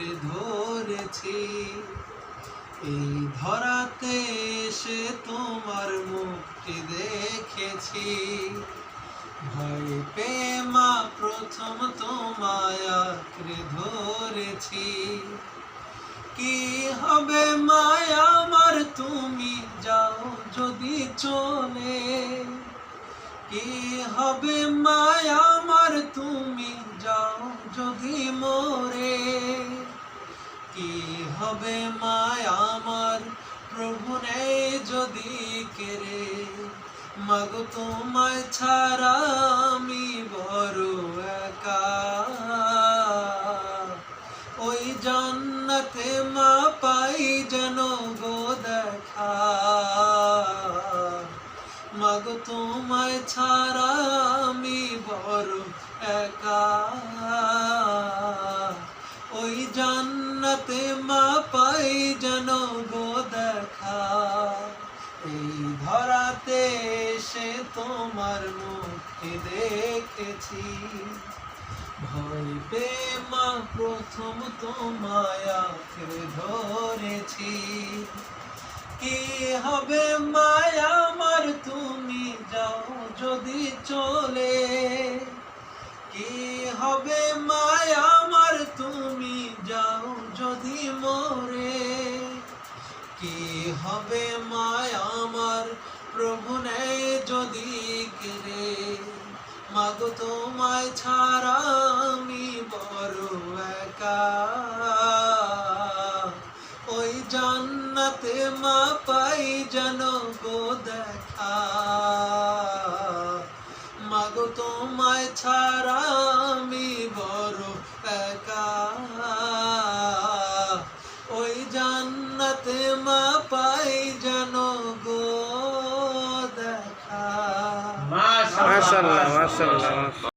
আঁকড়ে ধরেছি। এই ধরাতে এসে তোমার মুখটি দেখেছি, ভয় পেয়ে মা প্রথম তোমায় আঁকড়ে ধরেছি। কি হবে মায় আমার তুমি যাও যদি চলে, কি হবে মায় আমার তুমি যাও যদি মরে, কি হবে মায় আমার প্রভু নেই যদি কেড়ে। মাগো তোমায় ছাড়া আমি বড় একা, ওই জান্নাতে মা পাই যেন গো দেখা। মাগো তোমায় ছাড়া আমি বড় একা, ওই জান্নাতে মা পাই যেন গো দেখা। এই ধরাতে এসে তোমার মুখটি দেখেছি, ভয় পেয়ে মা প্রথম তোমায় আঁকড়ে ধরেছি। কি হবে মায়া আমার তুমি যাও যদি চলে, কি হবে মায়া আমার তুমি যাও যদি মরে, কি হবে মায়া আমার প্রভু নেই যদি কেড়ে। মাগো তোমায় ছাড়া আমি বড় একা, ওই জান্নাতে মা পাই যেন গো দেখা। মাগো তোমায় ছাড়া আমি বড় একা, ওই জান্নাতে মা পাই যেন গো দেখা। মাশাআল্লাহ মাশাআল্লাহ।